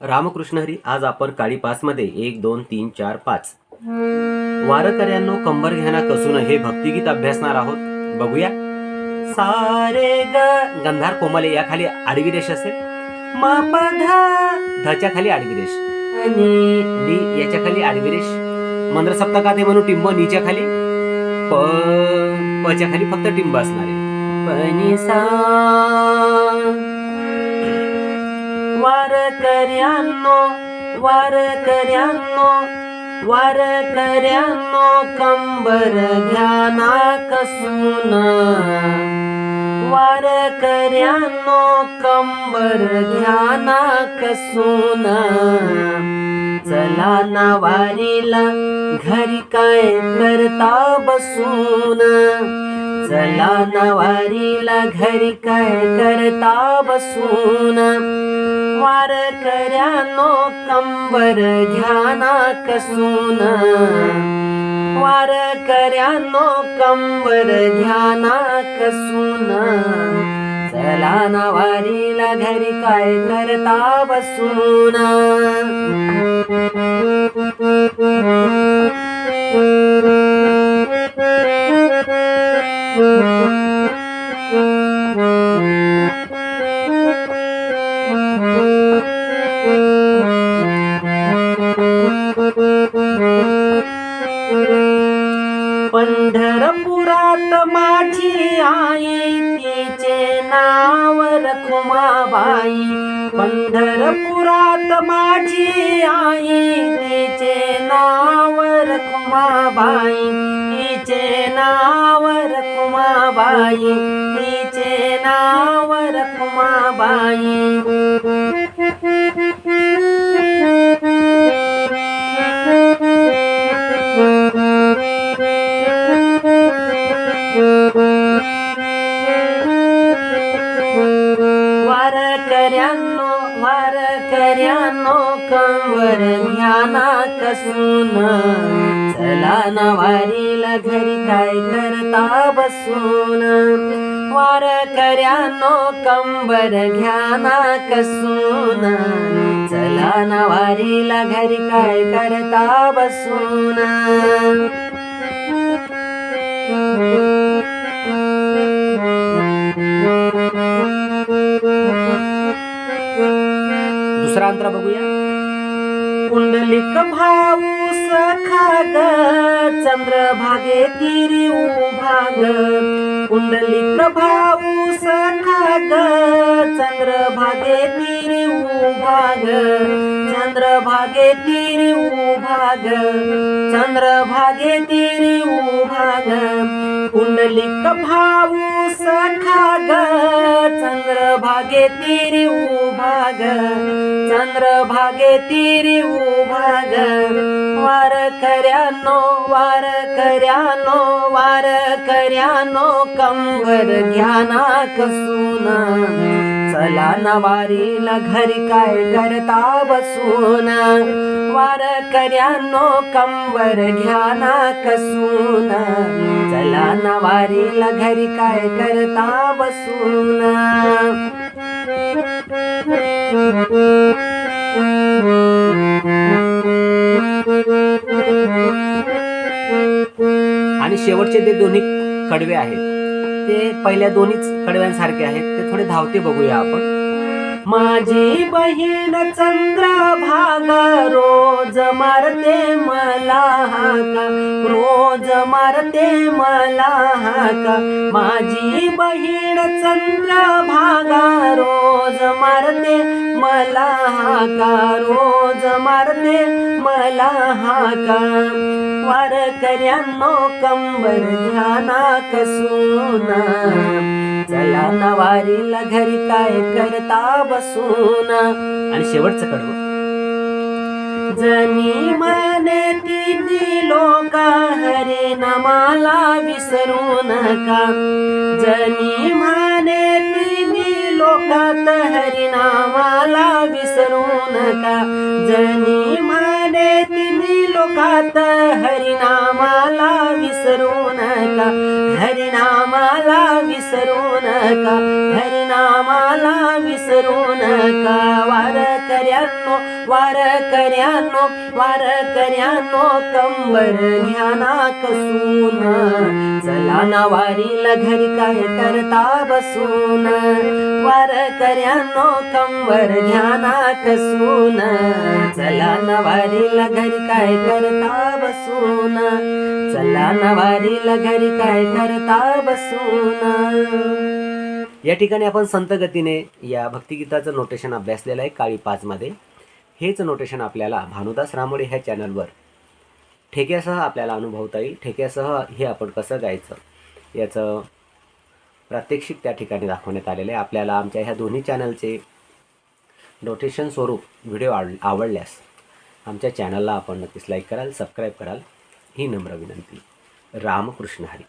रामकृष्ण हरी. आज आपण काळी पाच मध्ये 1 2 3 4 5 वारकऱ्यांनो कंबर घ्याना कसून हे भक्तिगीत अभ्यासणार आहोत. बघूया. सारे ग गंधार कोमले या खाली आडवी रेष असेल. म प ध धच्या खाली आडवी रेष. नी नी याच्या खाली आडवी रेष. मंद्र सप्तकात म्हणून टिंब नीच्या खाली. प पच्या खाली फक्त टिंब असणार आहे. प सा वारकऱ्यांनो वारकऱ्यांनो वारकऱ्यांनो कंबर घ्याना कसून. वारकऱ्यांनो कंबर घ्याना कसून. चला ना वारीला घरी काय करता बसून. चला ना वारीला घरी काय करता बसून. वारकऱ्यांनो कंबर घ्याना कसून. वारकऱ्यांनो कंबर घ्याना कसून. चला ना वारीला घरी काय करता बसून. पंढरपुरात माझी आई तिचे नाव रखुमाबाई. पंढरपुरात माझी आई तिचे नाव रखुमाबाई. तिचे नाव रखुमाबाई. तिचे नाव रखुमाबाई. वारकऱ्यांनो वारकऱ्यांनो कंबर घ्याना कसून. चला ना वारीला घरी काय करता बसून. वारकऱ्यांनो कंबर घ्याना कसून. चला ना वारीला घरी काय करता बसून. दुसरा अंतरा बघूया. कुंडलिक भाऊ सखा ग चंद्रभागे तिरी उभा ग. कुंडलिक भाऊ सखा ग चंद्रभागे तिरी उभा ग. चंद्रभागे तिरी उभा ग. चंद्रभागे तिरी उभा ग. कुंडलिक भाऊ सखा ग चंद्रभागे तिरी उभा ग. चंद्रभागे तिरी उभा ग. वारकऱ्यांनो वारकऱ्यांनो वारकऱ्यांनो कंबर घ्याना कसून. चला ना वारीला घरी काय करता बसून. वारकऱ्यांनो कंबर घ्याना कसून. चला ना वारीला घरी काय करता बसून. आणि शेवटचे ते दोन्ही कडवे आहेत ते पहिल्या दोन्हीच कडव्यांसारखे आहेत. ते थोडे धावते बघूया आपण. माझी बहीण चंद्रभागा रोज मारते मला हाका. रोज मारते मला हाका. माझी बहीण चंद्रभागा रोज मारते मला हाका. रोज मारते मला हाका. वारकऱ्यांनो कंबर घ्याना कसून. चला ना वारीला घरी काय करता बसून. आणि शेवटचं कडवं. जनी म्हणे तिन्ही लोका हरे नामाला विसरू नका. जनी म्हणे तिन्ही लोकात हरिनामाला विसरू नका. जनी म्हणे तिन्ही लोकात हरिनामाला विसरू नका. हरिनामाला विसरू नका. हरिनामाला विसरू नका. वारकऱ्यांनो वारकऱ्यांनो वारकऱ्यांनो वारकऱ्यांनो कंबर घ्याना कसून चला ना वारीला घरी काय करता बसून वारकऱ्यांनो कंबर घ्याना कसून चला ना वारीला घरी काय करता बसून चला ना वारीला घरी काय करता बसून. या ठिकाणी आपण संत गतीने या भक्तिगीताचं नोटेशन अभ्यासलेलं आहे काळी 5 मध्ये. हेच नोटेशन आपल्याला भानुदास रामोडे ह्या चॅनलवर ठेक्यासह आपल्याला अनुभवता येईल. ठेक्यासह हे आपण कसं गायचं याचं प्रात्यक्षिक त्या ठिकाणी दाखवण्यात आलेलं आहे. आपल्याला आमच्या ह्या दोन्ही चॅनलचे नोटेशन स्वरूप व्हिडिओ आवडल्यास आमच्या चॅनलला आपण नक्कीच लाईक कराल, सबस्क्राईब कराल ही नम्र विनंती. रामकृष्ण हरी.